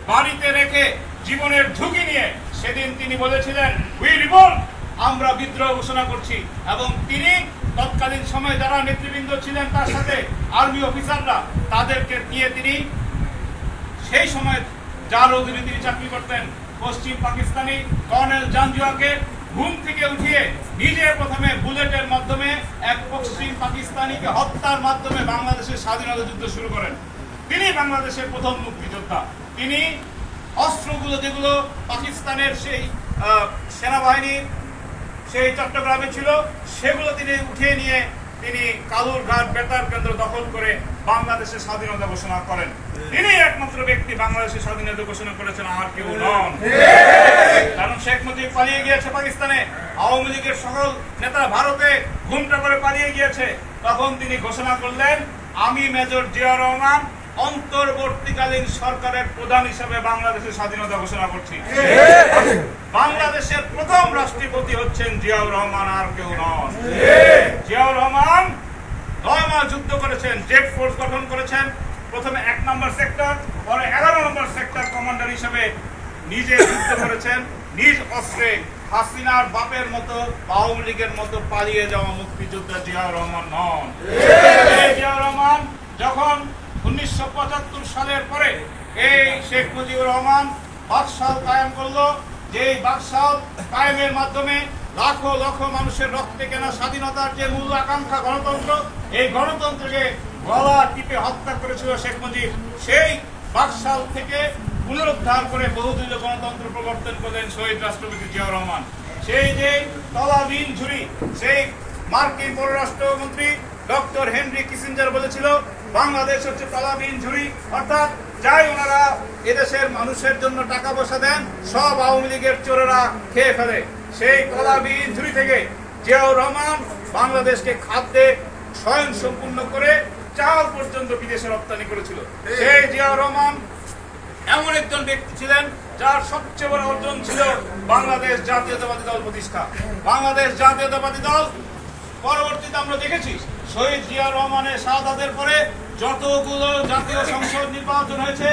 বাড়িতে রেখে জীবনের ঝুঁকি নিয়ে সেদিন তিনি বলেছিলেন উই রিভল্ট, আমরা বিদ্রোহ ঘোষণা করছি। এবং তিনি তৎকালীন সময়ে যারা নেতৃবৃন্দ ছিলেন তার সাথে আর্মি অফিসাররা, তাদেরকে নিয়ে তিনি সেই সময় যার অধীনে তিনি চাকরি করতেন পশ্চিম পাকিস্তানি কর্নেল জাঞ্জুয়াকে ঘুম থেকে উঠিয়ে নিজে প্রথমে বুলেটের মাধ্যমে এক পশ্চিম পাকিস্তানিকে হত্যার মাধ্যমে বাংলাদেশের স্বাধীনতা যুদ্ধ শুরু করেন। তিনি বাংলাদেশের প্রথম মুক্তিযোদ্ধা। তিনি অস্ত্রগুলো যেগুলো পাকিস্তানের সেই সেনাবাহিনীর সেই চট্টগ্রামে ছিল সেগুলো তিনি উঠিয়ে নিয়ে তিনি কালুরঘাট বেতার কেন্দ্র দখল করে বাংলাদেশের স্বাধীনতা ঘোষণা করেন। তিনি একমাত্র ব্যক্তি বাংলাদেশের স্বাধীনতা ঘোষণা করেছেন, আর কেউ নন। কারণ শেখ মুজিব পালিয়ে গিয়েছে পাকিস্তানে, আওয়ামী লীগের সকল নেতা ভারতে ঘুমটা করে পালিয়ে গিয়েছে। তখন তিনি ঘোষণা করলেন, আমি মেজর জিয়াউর রহমান অন্তর্বর্তীকালীন সরকারের প্রধান হিসেবে বাংলাদেশের স্বাধীনতা ঘোষণা করছি। বাংলাদেশের প্রথম রাষ্ট্রপতি হচ্ছেন জিয়াউর রহমান, আর কেউ নন। জিয়াউর রহমান 9 মাস যুদ্ধ করেছেন, জেট ফোর্স গঠন করেছেন। প্রথমে 1 নম্বর সেক্টর, পরে 11 নম্বর সেক্টর কমান্ডার হিসেবে নিজে যুদ্ধ করেছেন। নিজ অস্ত্রে হাসিনার বাপের মতো আওয়ামী লীগের মতো পালিয়ে যাওয়া মুক্তিযোদ্ধা জিয়াউর রহমান নন। জিয়াউর রহমান যখন 1975 সালের পরে এই শেখ মুজিবুর রহমান বাকশাল কায়েম করলো, যে বাকশাল কায়েমের মাধ্যমে লাখো লক্ষ মানুষের রক্তে কেনা স্বাধীনতার যে মূল আকাঙ্ক্ষা গণতন্ত্র, এই গণতন্ত্রকে গলা টিপে হত্যা করেছিল শেখ মুজিব। সেই বাকশাল থেকে পুনরুদ্ধার করে বহুদলীয় গণতন্ত্র প্রবর্তন করলেন শহীদ রাষ্ট্রপতি জিয়াউর রহমান। সেই যে তলাবিহীন ঝুড়ি, সেই মার্কিন পররাষ্ট্রমন্ত্রী ডক্টর হেনরি কিসিঞ্জার বলেছিল বাংলাদেশ হচ্ছে তলাবিহীন ঝুড়ি, অর্থাৎ যাই ওনারা এদেশের মানুষের জন্য টাকা পয়সা দেন সব আওয়ামী লীগের চোরেরা খেয়ে ফেলে। সেই তলাবিহীন ঝুড়ি থেকে জিয়াউর রহমান বাংলাদেশকে খাদ্যে স্বয়ং সম্পূর্ণ করে চাল পর্যন্ত বিদেশে রপ্তানি করেছিল। সেই জিয়াউর রহমান এমন একজন ব্যক্তি ছিলেন যার সবচেয়ে বড় অর্জন ছিল বাংলাদেশ জাতীয়তাবাদী দল প্রতিষ্ঠা। বাংলাদেশ জাতীয়তাবাদী দল পরবর্তীতে আমরা দেখেছি শহীদ জিয়াউর রহমানের শাহাদাতের পরে যতগুলো জাতীয় সংসদ নির্বাচন হয়েছে,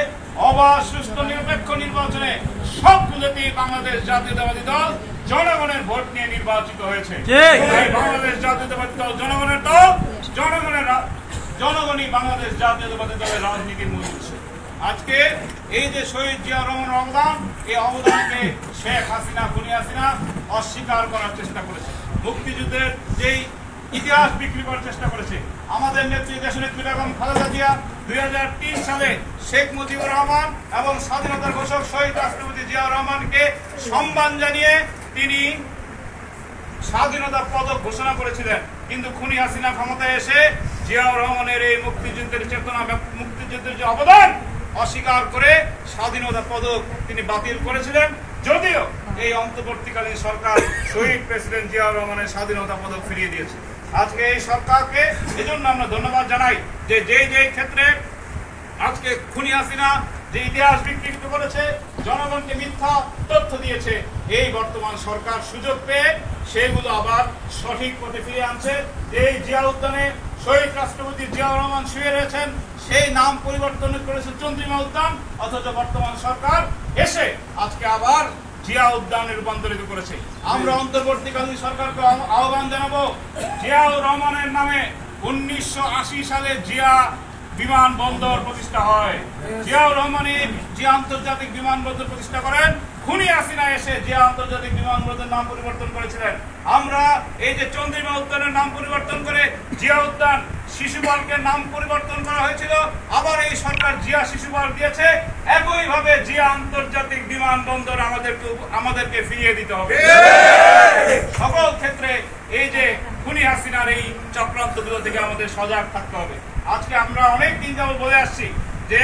অবাধ সুষ্ঠু নিরপেক্ষ নির্বাচনে সবগুলোতেই বাংলাদেশ জাতীয়তাবাদী দল জনগণের ভোট নিয়ে নির্বাচিত হয়েছে। বাংলাদেশ জাতীয়তাবাদী দল জনগণের দল, জনগণই বাংলাদেশ জাতীয়তাবাদী দলের রাজনীতির মূল উৎস। আজকে এই যে শহীদ জিয়াউর রহমানের অবদান, এই অবদানকে শেখ হাসিনা, খুনি হাসিনা অস্বীকার করার চেষ্টা করেছে। মুক্তিযুদ্ধের যেই ইতিহাস বিক্রি করার চেষ্টা করেছে। আমাদের নেত্রী দেশনেত্রী বেগম খালেদা জিয়া 2003 সালে শেখ মুজিবুর রহমান এবং স্বাধীনতার ঘোষক শহীদ রাষ্ট্রপতি জিয়াউর রহমানকে সম্মান জানিয়ে তিনি স্বাধীনতা পদক ঘোষণা করেছিলেন। কিন্তু খুনি হাসিনা ক্ষমতায় এসে জিয়াউর রহমানের এই মুক্তিযুদ্ধের চেতনা, মুক্তিযুদ্ধের যে অবদান অস্বীকার করে স্বাধীনতা পদক তিনি বাতিল করেছিলেন। যদিও এই অন্তর্বর্তীকালীন সরকার শহীদ প্রেসিডেন্ট জিয়াউর রহমানের স্বাধীনতা পদক ফিরিয়ে দিয়েছে। আজকে এই সরকারকে এজন্য আমরা ধন্যবাদ জানাই যে যেই ক্ষেত্রে আজকে খুনি হাসিনা যে ইতিহাস বিকৃত করেছে, জনগণকে মিথ্যা তথ্য দিয়েছে, এই বর্তমান সরকার সুযোগ পেয়ে সেগুলো আবার সঠিক পথে ফিরিয়ে আনছে। এই জিয়া উদ্যানে শহীদ রাষ্ট্রপতি জিয়াউর রহমান শুয়ে রয়েছেন, সেই নাম পরিবর্তন করেছে চন্দ্রিমা উদ্যান, অথচ বর্তমান সরকার এসে আজকে আবার জিয়া উদ্যানে রূপান্তরিত করেছে। আমরা অন্তর্বর্তীকালীন সরকারকে আহ্বান জানাবো, জিয়াউর রহমানের নামে 1980 সালে জিয়া বিমানবন্দর প্রতিষ্ঠা হয়। জিয়াউর রহমান জিয়া আন্তর্জাতিক বিমানবন্দর প্রতিষ্ঠা করেন। খুনি হাসিনা এসে জিয়া আন্তর্জাতিক বিমানবন্দরের নাম পরিবর্তন করেছিলেন। আমরা এই যে চন্দ্রিমা উদ্যানের নাম পরিবর্তন করে জিয়া উদ্যান, শিশু পার্কের নাম পরিবর্তন করা হয়েছিল, আবার এই সরকার জিয়া শিশু পার্ক দিয়েছে। একইভাবে জিয়া আন্তর্জাতিক বিমানবন্দর আমাদেরকে ফিরিয়ে দিতে হবে। সকল ক্ষেত্রে এই যে খুনি হাসিনার এই চক্রান্তগুলো থেকে আমাদের সজাগ থাকতে হবে। আজকে আমরা অনেক দিন যাবত বলে আসছি যে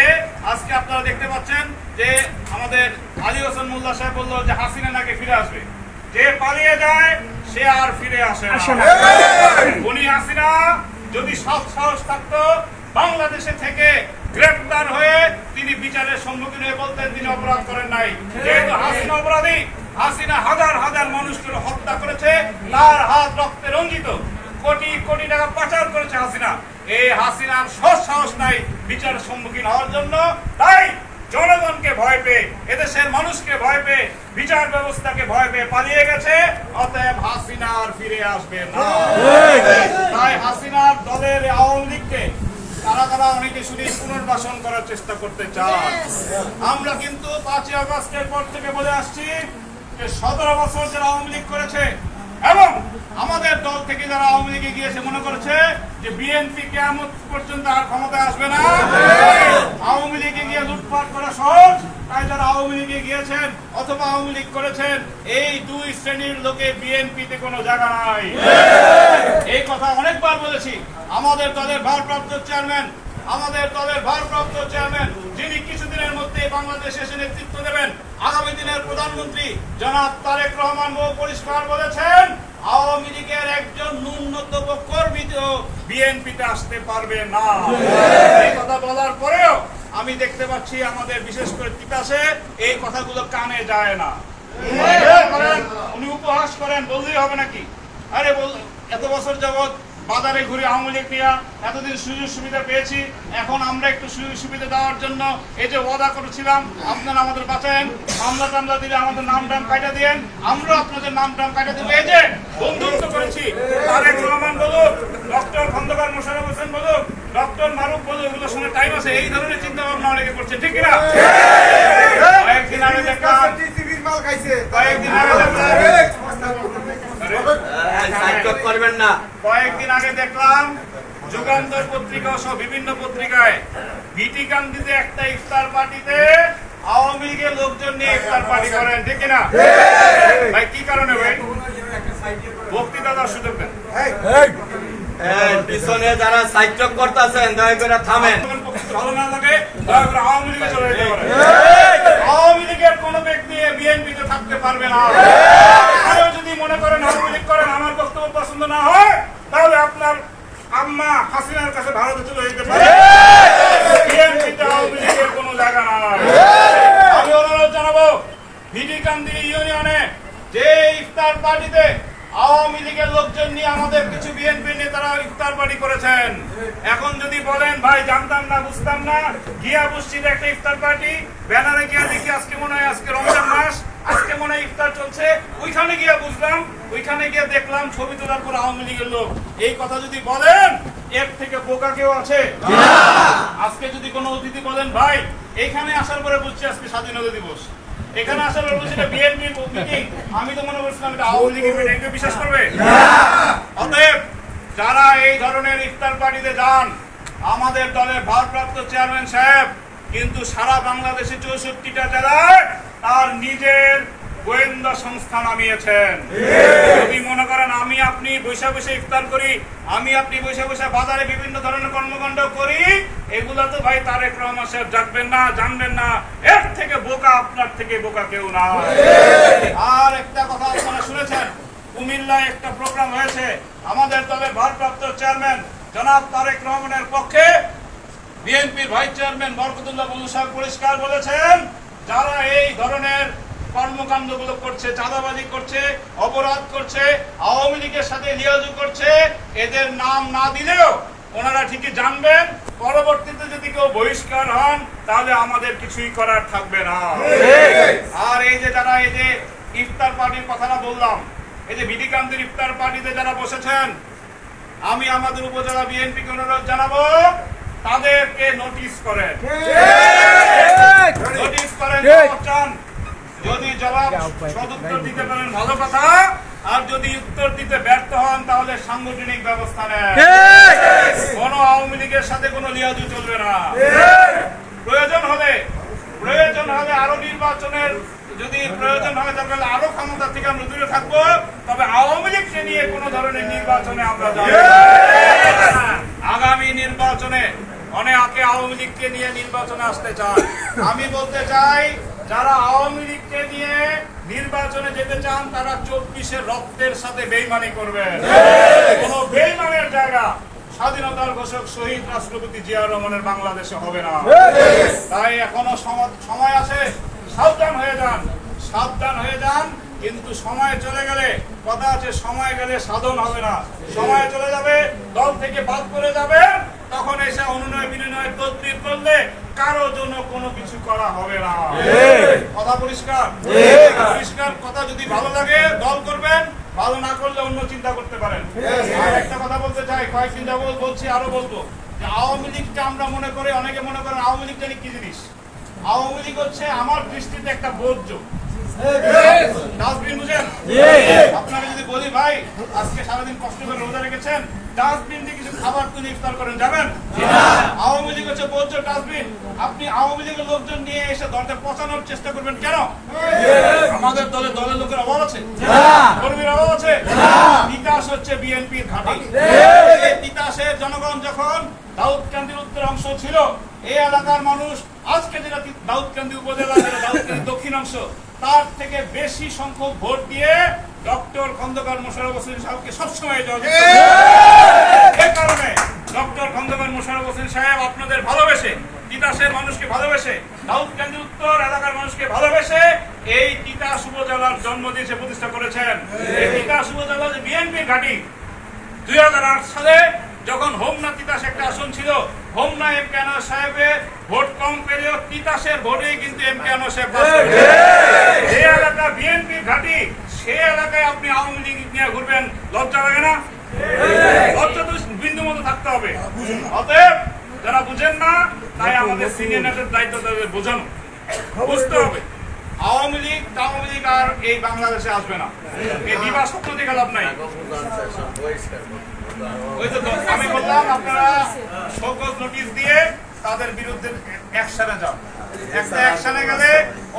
আজকে আপনারা দেখতে পাচ্ছেন যে আমাদের আলী হোসেন মোল্লা সাহেব বললো যে হাসিনা নাকি ফিরে আসবে, যে পালিয়ে যায় সে আর ফিরে আসে না। খুনি হাসিনা যদি সৎ সাহস থাকতো বাংলাদেশে থেকে গ্রেফতার হয়ে তিনি বিচারের সম্মুখীন হয়ে বলতেন তিনি অপরাধ করেন নাই। যেহেতু হাসিনা অপরাধী, হাসিনা হাজার হাজার মানুষকে হত্যা করেছে, তার হাত রক্তে রঞ্জিত, কোটি কোটি টাকা পাচার করেছে হাসিনা। এই হাসিনার সৎ সাহস নাই বিচারের সম্মুখীন হওয়ার জন্য। তাই জনগণকে ভয় পেয়ে, এদেশের মানুষকে ভয় পেয়ে, বিচার ব্যবস্থাকে ভয় পেয়ে পালিয়ে গেছে। অতএব হাসিনা আর ফিরে আসবে না। তাই হাসিনার দলের আওয়ামী লীগকে তারা অনেকে শুধু পুনর্বাসন করার চেষ্টা করতে চায়। আমরা কিন্তু 5ই আগস্টের পর থেকে বলে আসছি যে 17 বছর যারা আওয়ামী লীগ করেছে এবং আমাদের দল থেকে যারা আওয়ামী লীগে গিয়েছে মনে করেছে যে বিএনপি কিয়ামত পর্যন্ত আর ক্ষমতায় আসবে না, আওয়ামী লীগে গিয়ে লুটপাট করা সহজ, তাই যারা আওয়ামী লীগে গিয়েছেন অথবা আওয়ামী লীগ করেছেন এই দুই শ্রেণীর লোকে বিএনপিতে কোনো জায়গা নাই। এই কথা অনেকবার বলেছি। আমাদের দলের ভারপ্রাপ্ত চেয়ারম্যান যিনি কিছুদিনের মধ্যে বাংলাদেশে এসে নেতৃত্ব দেবেন, আগামী দিনের প্রধানমন্ত্রী জনাব তারেক রহমান পরিষ্কার বলেছেন আওয়ামী লীগের একজন ন্যূনতম কর্মী বিএনপিতে আসতে পারবে না। এই কথা বলার পরেও আমি দেখতে পাচ্ছি আমাদের বিশেষ করে তিতাসে এই কথাগুলো কানে যায় না। উনি উপহাস করেন, বললেই হবে নাকি? আরে এত বছর যাবৎ বাজারে ঘুরে আওয়ামী লীগ নিয়ে এতদিন সুযোগ সুবিধা পেয়েছি, এখন আমরা একটু সুযোগ সুবিধা দেওয়ার জন্য এই যে ওয়াদা করেছিলাম আপনারা আমাদের বাঁচান, মামলা টামলা দিলে আমাদের নাম টাম কাটা দিয়েন, আমরা আপনাদের নাম টাম কাটা দেবো। এই যে বন্ধুত্ব করেছি, তারেক রহমান বলুক, ডক্টর খন্দকার মোশাররফ হোসেন বলুক, ডক্টর মারুফ বলুক, এগুলোর সঙ্গে টাইম আছে। এই ধরনের চিন্তা ভাবনা অনেকে করছে, ঠিক কিনা? কয়েকদিন আগে দেখলাম যুগান্তর পত্রিকা সহ বিভিন্ন পত্রিকায় ভিটিকান্দিতে একটা ইফতার পার্টিতে আওয়ামী লীগের লোকজন নিয়ে ইফতার পার্টি করেন, ঠিক কিনা? ভাই কি কারণে ভাই? বক্তৃতা দেওয়ার সুযোগ দেন। পিছনে যারা সাইটক করতেছেন দয়া করে থামেন। ভালো না লাগে দয়া করে আওয়ামী লীগে চলে যেতে পারে। আওয়ামী লীগের কোন ব্যক্তি বিএনপিতে থাকতে পারবে না। কেউ যদি মনে করেন আওয়ামী লীগ করেন আমার বক্তব্য পছন্দ না হয় তাহলে আপনার আম্মা হাসিনার কাছে ভারতে চলে যেতে পারে। বিএনপিতে আওয়ামী লীগের কোন জায়গা নাই। আমি অনুরোধ জানাবো ভিটিকান্দি ইউনিয়নে যে ইফতার পার্টিতে আওয়ামী লীগের লোকজন নিয়ে আমাদের কিছু বিএনপি নেতারা ইফতার পার্টি করেছেন, এখন যদি বলেন ভাই জানতাম না বুঝতাম না, গিয়া বুঝছি একটা ইফতার পার্টি, ব্যানারে গিয়া দেখি আজকে মনে হয় আজকে রমজান মাস, আজকে মনে হয় ইফতার চলছে, ওইখানে গিয়া বুঝলাম, ওইখানে গিয়ে দেখলাম ছবি তোলার পর আওয়ামী লীগের লোক। এই কথা যদি বলেন এর থেকে বোকা কেউ আছে? আজকে যদি কোনো অতিথি বলেন ভাই এইখানে আসার পরে বুঝছি আজকে স্বাধীনতা দিবস, এখানে আসার পর বুঝছি বিএনপির মিটিং, আমি তো মনে করছিলাম এটা আওয়ামী লীগের মিটিং, কেউ বিশ্বাস করবে? অতএব যারা এই ধরনের ইফতার পার্টিতে যান, আমাদের দলের ভারপ্রাপ্ত চেয়ারম্যান সাহেব কিন্তু সারা বাংলাদেশে 64টা জেলায় তার নিজের গোয়েন্দা সংস্থা নামিয়েছেন। যদি মনে করেন আমি আপনি বৈশা বৈশা ইফতার করি, আমি আপনি বৈশা বৈশা বাজারে বিভিন্ন ধরনের কর্মকাণ্ড করি, এগুলা তো ভাই তারেক রহমান সাহেব জানবেন না, জানবেন না। এর থেকে বোকা আপনার থেকে বোকা কেউ না। আর একটা কথা আপনারা শুনেছেন, কুমিল্লায় একটা প্রোগ্রাম হয়েছে, আমাদের দলের ভারপ্রাপ্ত চেয়ারম্যান জনাব তারেক রহমানের পক্ষে বিএনপির ভাইস চেয়ারম্যান বরকতুল্লাহ বুলু সাহেব পরিষ্কার বলেছেন যারা এই ধরনের কর্মকাণ্ডগুলো করছে, চাঁদাবাজি করছে, অপরাধ করছে, আওয়ামী লীগের সাথে লিয়াজু করছে, এদের নাম না দিলেও ওনারা ঠিকই জানবেন পরবর্তীতে যদি কেউ বহিষ্কার হন তাহলে আমাদের কিছুই করার থাকবে না। আর এই যে যারা এই যে ইফতার পার্টির কথাটা বললাম, এই যে ভিটিকান্দির ইফতার পার্টিতে যারা বসেছেন, আমি আমাদের উপজেলা বিএনপিকে অনুরোধ জানাবো তাদেরকে নোটিশ করেন, নোটিশ করেন। যদি জবাব সদুত্তর দিতে পারেন ভালো কথা, আর যদি উত্তর দিতে ব্যর্থ হন তাহলে সাংগঠনিক ব্যবস্থা নেন। কোন আওয়ামী লীগের সাথে কোনো লিয়াজু চলবে না। প্রয়োজন হলে আরো নির্বাচনের যদি প্রয়োজন হয় তাহলে আরো ক্ষমতা থেকে আমরা দূরে থাকবো, তবে আওয়ামী লীগকে নিয়ে কোন ধরনের নির্বাচনে আমরা যাব না। আগামী নির্বাচনে অনেকে আওয়ামী লীগকে নিয়ে নির্বাচনে আসতে চান। আমি বলতে চাই যারা আওয়ামী লীগকে নিয়ে নির্বাচনে যেতে চান তারা 24-এর রক্তের সাথে বেইমানি করবেন। কোন বেইমানের জায়গা স্বাধীনতার ঘোষক শহীদ রাষ্ট্রপতি জিয়া রহমানের বাংলাদেশে হবে না। তাই এখনো সময় আছে, সাবধান হয়ে যান, সাবধান হয়ে যান। কিন্তু সময় চলে গেলে কথা আছে, সময় গেলে সাধন হবে না। সময় চলে যাবে, দল থেকে বাদ করে যাবে, তখন এসে অনুনয় বিনয় তদবির করলে কারো জন্য কোনো কিছু করা হবে না। কথা পরিষ্কার? পরিষ্কার কথা। যদি ভালো লাগে দল করবেন, ভালো না করলে অন্য চিন্তা করতে পারেন। আর একটা কথা বলতে চাই, কয়েকদিন যাবত বলছি, আরো বলবো যে আওয়ামী লীগটা আমরা মনে করি, অনেকে মনে করেন আওয়ামী লীগ জানি কি জিনিস। আওয়ামী লীগ হচ্ছে আমার দৃষ্টিতে একটা বর্জ্য ডাস্টবিন, বুঝেন? আপনারা যদি বলি ভাই আজকে সারাদিন কষ্ট করে রোজা রেখেছেন, ডাস্টবিন দিয়ে কিছু খাবার তুলে ইফতার করেন, যাবেন? আওয়ামী লীগ হচ্ছে বর্জ্য ডাস্টবিন। আপনি আওয়ামী লীগের লোকজন নিয়ে এসে দলটা পচানোর চেষ্টা করবেন কেন? আমাদের দলের লোকের অভাব আছে, কর্মীর অভাব আছে। তিতাস হচ্ছে বিএনপির ঘাঁটি। এই তিতাসের জনগণ যখন দাউদকান্দির উত্তর অংশ ছিল, এই এলাকার মানুষ আজকে যেটা দাউদকান্দি উপজেলা, যেটা দাউদকান্দি দক্ষিণ অংশ, তার থেকে বেশি সংখ্যক ভোট দিয়ে ডক্টর খন্দকার মোশাররফ হোসেন সাহেবকে সবসময় দেওয়া যেত। এই কারণে ডক্টর খন্দকার মোশাররফ হোসেন সাহেব আপনাদের ভালোবেসে, তিতাসের মানুষকে ভালোবেসে, দাউদকান্দি উত্তর এলাকার মানুষকে ভালোবেসে এই তিতাস উপজেলার জন্ম দিয়েছে, প্রতিষ্ঠা করেছেন। এই তিতাস উপজেলা যে বিএনপির ঘাঁটি। 2008 সালে যখন হোমনা তিতাস একটা আসন ছিল, হোমনা এম কে আনোয়ার সাহেবের ভোট কম পেলেও তিতাসের ভোটেই কিন্তু এম কে আনোয়ার সাহেব পাস করেছে। যে এলাকা বিএনপির ঘাঁটি, সে এলাকায় আপনি আওয়ামী লীগ নিয়ে ঘুরবেন, লজ্জা লাগে না? লজ্জা তো বিন্দু মতো থাকতে হবে। অতএব যারা বুঝেন না, তাই আমাদের সিনিয়র নেতার দায়িত্ব তাদের বোঝানো, বুঝতে হবে। আওয়ামী লীগ আর এই বাংলাদেশে আসবে না। এই দিবা স্বপ্ন দেখে লাভ নাই। ওই তো আমি বললাম, আপনারা শোকজ নোটিশ দিয়ে তাদের বিরুদ্ধে অ্যাকশনে যান। একটা অ্যাকশনে গেলে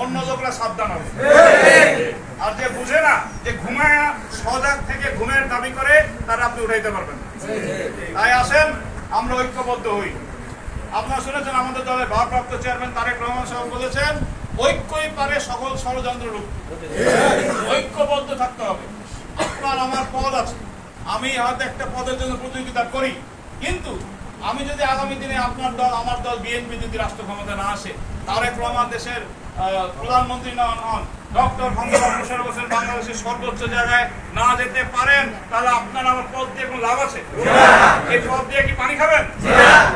অন্য লোকরা সাবধান হবে। আর যে বুঝে না, যে ঘুমায় সজাগ থেকে ঘুমের দাবি করে, তারা আপনি উঠাইতে পারবেন। তাই আসেন আমরা ঐক্যবদ্ধ হই। আপনারা শুনেছেন আমাদের দলের ভারপ্রাপ্ত চেয়ারম্যান তারেক রহমান সাহেব বলেছেন, ঐক্যই পারে সকল ষড়যন্ত্র রূপ। ঐক্যবদ্ধ থাকতে হবে। আপনার আমার পদ আছে, আমি হয়তো একটা পদের জন্য প্রতিযোগিতা করি, কিন্তু আমি যদি আগামী দিনে আপনার দল, আমার দল বিএনপি যদি রাষ্ট্র ক্ষমতা না আসে, তারেক রহমান দেশের প্রধানমন্ত্রী না হন, ডক্টর খন্দকার মোশাররফ হোসেন বাংলাদেশের সর্বোচ্চ জায়গায় না যেতে পারেন, তাহলে আপনার আমার পদ দিয়ে কোনো লাভ আছে? এই পদ দিয়ে কি পানি খাবেন?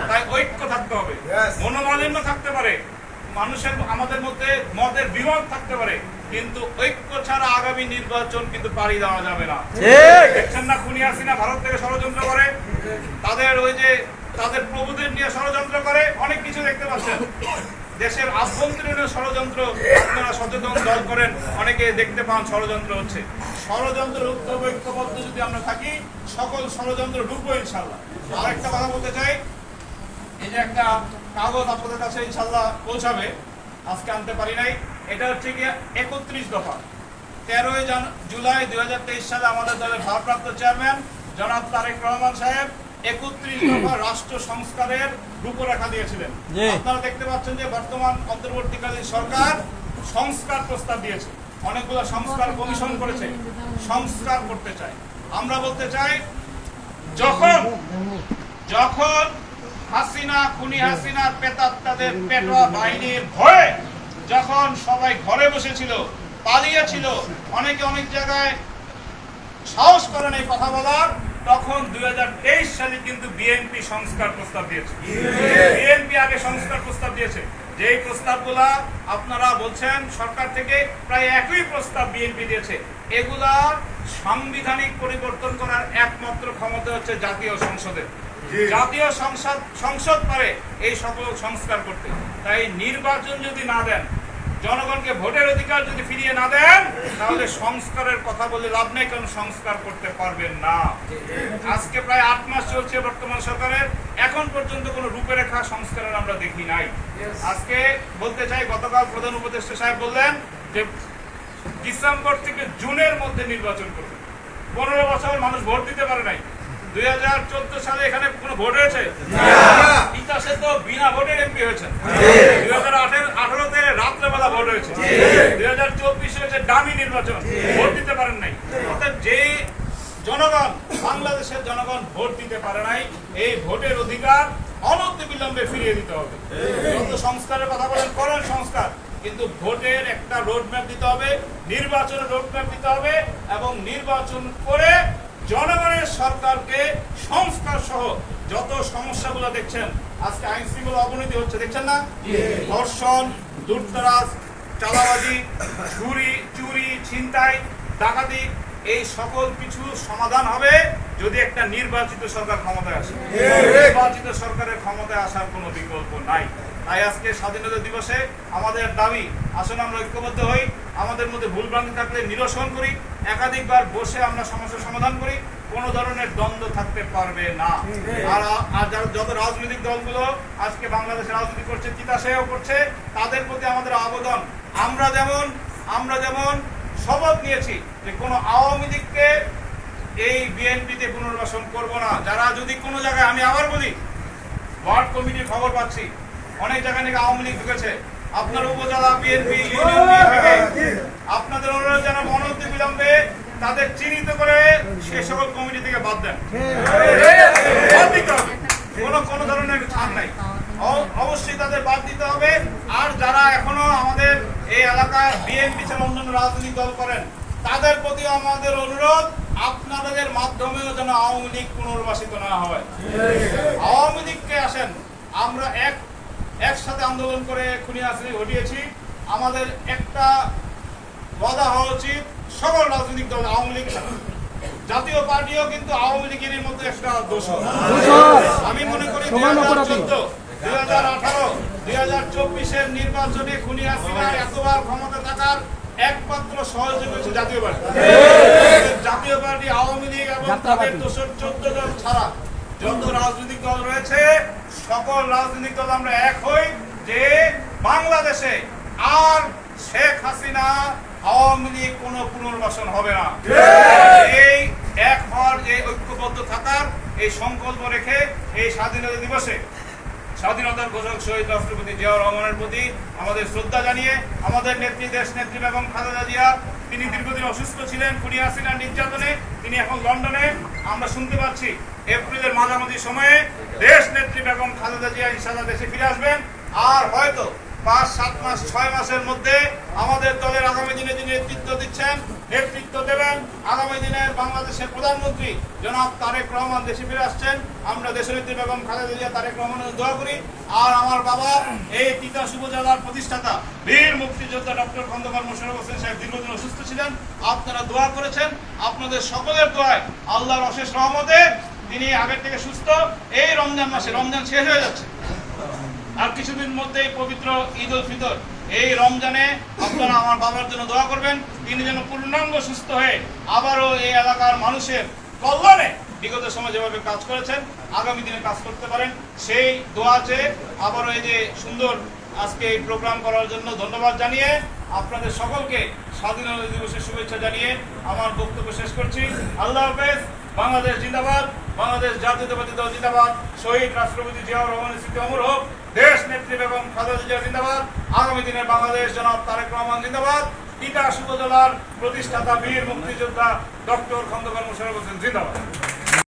তাই ঐক্য থাকতে হবে। মনোমালিন্য থাকতে পারে, মানুষের আমাদের মধ্যে মতের বিরোধ থাকতে পারে, কিন্তু ঐক্য ছাড়া আগামী নির্বাচন কিন্তু পাড়ি দেওয়া যাবে না। দেখছেন না খুনি হাসিনা ভারত থেকে ষড়যন্ত্র করে, তাদের ওই যে তাদের প্রভুদের নিয়ে ষড়যন্ত্র করে, অনেক কিছু দেখতে পাচ্ছেন। দেশের আভ্যন্তরীণ ষড়যন্ত্র, আপনারা সচেতন দল করেন, অনেকে দেখতে পান ষড়যন্ত্র হচ্ছে। ষড়যন্ত্র রুখতে হবে, ঐক্যবদ্ধ যদি আমরা থাকি, সকল ষড়যন্ত্র রুখবো ইনশাল্লাহ। আর একটা কথা বলতে চাই, এই যে একটা কাগজ আপনাদের কাছে ইনশাল্লাহ পৌঁছাবে, আজকে আনতে পারি নাই। এটা হচ্ছে কি 31 দফা। 13 জুলাই 2023 সালে আমাদের দলের ভারপ্রাপ্ত চেয়ারম্যান জনাব তারেক রহমান সাহেব 31 দফা রাষ্ট্র সংস্কারের রূপরেখা দিয়েছিলেন। আপনারা দেখতে পাচ্ছেন যে বর্তমান অন্তর্বর্তীকালীন সরকার সংস্কার প্রস্তাব দিয়েছে, অনেকগুলো সংস্কার কমিশন করেছে, সংস্কার করতে চায়। আমরা বলতে চাই, যখন হাসিনা, খুনি হাসিনার প্রেতাত্মাদের পেটোয়া বাহিনীর ভয়ে যখন সবাই ঘরে বসেছিল, পালিয়েছিল, অনেকে অনেক জায়গায় সাহস করেন এই কথা বলার, তখন 2023 সালে কিন্তু বিএনপি সংস্কার প্রস্তাব দিয়েছে। বিএনপি আগে সংস্কার প্রস্তাব দিয়েছে, যেই প্রস্তাবগুলা আপনারা বলছেন সরকার থেকে প্রায় একই প্রস্তাব বিএনপি দিয়েছে। এগুলা সাংবিধানিক পরিবর্তন করার একমাত্র ক্ষমতা হচ্ছে জাতীয় সংসদের। জাতীয় সংসদ পারে এই সকল সংস্কার করতে। তাই নির্বাচন যদি না দেন, জনগণকে ভোটের অধিকার যদি ফিরিয়ে না দেন, তাহলে সংস্কারের কথা বলে লাভ নেই, কারণ সংস্কার করতে পারবেন না। আজকে প্রায় 8 মাস চলছে বর্তমান সরকারের, এখন পর্যন্ত কোনো রূপরেখা সংস্কারের আমরা দেখি নাই। আজকে বলতে চাই, গতকাল প্রধান উপদেষ্টা সাহেব বললেন যে ডিসেম্বর থেকে জুনের মধ্যে নির্বাচন করবে। 15 বছর মানুষ ভোট দিতে পারে নাই। 2014 সালে এখানে কোনো ভোট হয়েছে? তিতাসে তো বিনা ভোটের এমপি হয়েছে। 2018-তে রাত্রেবেলা ভোট হয়েছে। 2024 হয়েছে ডামি নির্বাচন, ভোট দিতে পারেন নাই। অর্থাৎ যে জনগণ, বাংলাদেশের জনগণ ভোট দিতে পারে নাই, এই ভোটের অধিকার অনতিবিলম্বে ফিরিয়ে দিতে হবে। যত সংস্কারের কথা বলেন, করেন সংস্কার, কিন্তু ভোটের একটা রোডম্যাপ দিতে হবে, নির্বাচনের রোডম্যাপ দিতে হবে, এবং নির্বাচন করে জনগণের সরকারকে সংস্কার সহ যত সমস্যাগুলো দেখছেন আজকে আইন শৃঙ্খলা অবনতি হচ্ছে, দেখছেন না? ধর্ষণ, লুটতরাজ, চাঁদাবাজি, চুরি, ছিনতাই, ডাকাতি, এই সকল কিছু সমাধান হবে যদি একটা নির্বাচিত সরকার ক্ষমতায় আসে। নির্বাচিত সরকারের ক্ষমতায় আসার কোনো বিকল্প নাই। তাই আজকে স্বাধীনতা দিবসে আমাদের দাবি, আসলে আমরা ঐক্যবদ্ধ হই, আমাদের মধ্যে ভুলভ্রান্তি থাকলে নিরসন করি, একাধিকবার বসে আমরা সমস্যার সমাধান করি, কোনো ধরনের দ্বন্দ্ব থাকতে পারবে না। আর যত রাজনৈতিক দলগুলো আজকে বাংলাদেশে রাজনীতি করছে, তিতাসেও করছে, তাদের প্রতি আমাদের আবেদন, আমরা যেমন শপথ নিয়েছি যে কোনো আওয়ামী লীগকে এই বিএনপিতে পুনর্বাসন করব না। যারা যদি কোনো জায়গায়, আমি আবার বলি, ওয়ার্ড কমিটির খবর পাচ্ছি অনেক জায়গায় নাকি আওয়ামী লীগ ঢুকেছে, আপনার উপজেলা বিএনপি, ইউনিয়ন বিএনপি, আপনাদের অনুরোধ জানাবো অনতি বিলম্বে তাদের চিহ্নিত করে সে সকল কমিটি থেকে বাদ দেন। কোনো ধরনের ছাড় নাই, অবশ্যই তাদের বাদ দিতে হবে। আর যারা এখনো আমাদের এই এলাকায় বিএনপি ছাড়া অন্যান্য রাজনৈতিক দল করেন, তাদের প্রতি আমাদের অনুরোধ, আপনাদের মাধ্যমেও যেন আওয়ামী লীগ পুনর্বাসিত না হয়। আওয়ামী লীগকে আসেন, আমরা একসাথে আন্দোলন করে খুনি-হাসিনা ঘটিয়েছি। আমাদের একটা ওয়াদা হওয়া উচিত, সকল রাজনৈতিক দল, আওয়ামী লীগ জাতীয় পার্টিও কিন্তু আওয়ামী লীগের মতো একটা দোষ। আমি মনে করি 2014, 2018, 2024-এর নির্বাচনে খুনি-হাসিনার এতবার ক্ষমতা থাকার একমাত্র সহযোগী হচ্ছে জাতীয় পার্টি। জাতীয় পার্টি, আওয়ামী লীগ এবং তাদের 14 দল ছাড়া যত রাজনৈতিক দল রয়েছে, সকল রাজনৈতিক দল আমরা এক হই যে বাংলাদেশে আর শেখ হাসিনা, আওয়ামী লীগ কোনো পুনর্বাসন হবে না। এই এক হওয়ার, এই ঐক্যবদ্ধ থাকার এই সংকল্প রেখে এই স্বাধীনতা দিবসে স্বাধীনতার ঘোষক শহীদ রাষ্ট্রপতি জিয়াউর রহমানের প্রতি আমাদের শ্রদ্ধা জানিয়ে, আমাদের নেত্রী, দেশ নেত্রী বেগম খালেদা জিয়া, তিনি দীর্ঘদিন অসুস্থ ছিলেন খুনি-হাসিনার নির্যাতনে, তিনি এখন লন্ডনে। আমরা শুনতে পাচ্ছি এপ্রিলের মাঝামাঝি সময়ে দেশ নেত্রী বেগম খালেদা জিয়া ইনশাআল্লাহ দেশে ফিরে আসবেন। আর হয়তো 5, 7 মাস, 6 মাসের মধ্যে আমাদের দলের আগামী দিনে যিনি নেতৃত্ব দেবেন, আগামী দিনের বাংলাদেশের প্রধানমন্ত্রী জনাব তারেক রহমান দেশে ফিরে আসছেন। আমরা দেশনেত্রী বেগম খালেদা জিয়া, তারেক রহমানের দোয়া করি। আর আমার বাবা, এই তিতাস উপজেলার প্রতিষ্ঠাতা, বীর মুক্তিযোদ্ধা ডক্টর খন্দকার মোশাররফ হোসেন সাহেব দীর্ঘদিন অসুস্থ ছিলেন, আপনারা দোয়া করেছেন, আপনাদের সকলের দোয়ায়, আল্লাহর অশেষ রহমতে তিনি আগের থেকে সুস্থ। এই রমজান মাসে, রমজান শেষ হয়ে যাচ্ছে, আর কিছুদিন মধ্যেই পবিত্র ঈদ উল ফিতর, এই রমজানে আপনারা আমার বাবার জন্য দোয়া করবেন, তিনি যেন পূর্ণাঙ্গ সুস্থ হয়ে আবারও এই এলাকার মানুষের কল্যাণে বিগত সময় যেভাবে কাজ করেছেন আগামী দিনে কাজ করতে পারেন, সেই দোয়া চেয়ে আবারও এই যে সুন্দর আজকে এই প্রোগ্রাম করার জন্য ধন্যবাদ জানিয়ে, আপনাদের সকলকে স্বাধীনতা দিবসের শুভেচ্ছা জানিয়ে আমার বক্তব্য শেষ করছি। আল্লাহ হাফেজ। বাংলাদেশ জিন্দাবাদ, বাংলাদেশ জাতীয়তাবাদী দল জিন্দাবাদ, শহীদ রাষ্ট্রপতি জিয়াউর রহমানের স্মৃতি অমর হোক, দেশ নেত্রী বেগম খালেদা জিয়া জিন্দাবাদ, আগামী দিনের বাংলাদেশ জনাব তারেক রহমান জিন্দাবাদ, তিতাস উপজেলার প্রতিষ্ঠাতা বীর মুক্তিযোদ্ধা ডক্টর খন্দকার মোশাররফ হোসেন জিন্দাবাদ।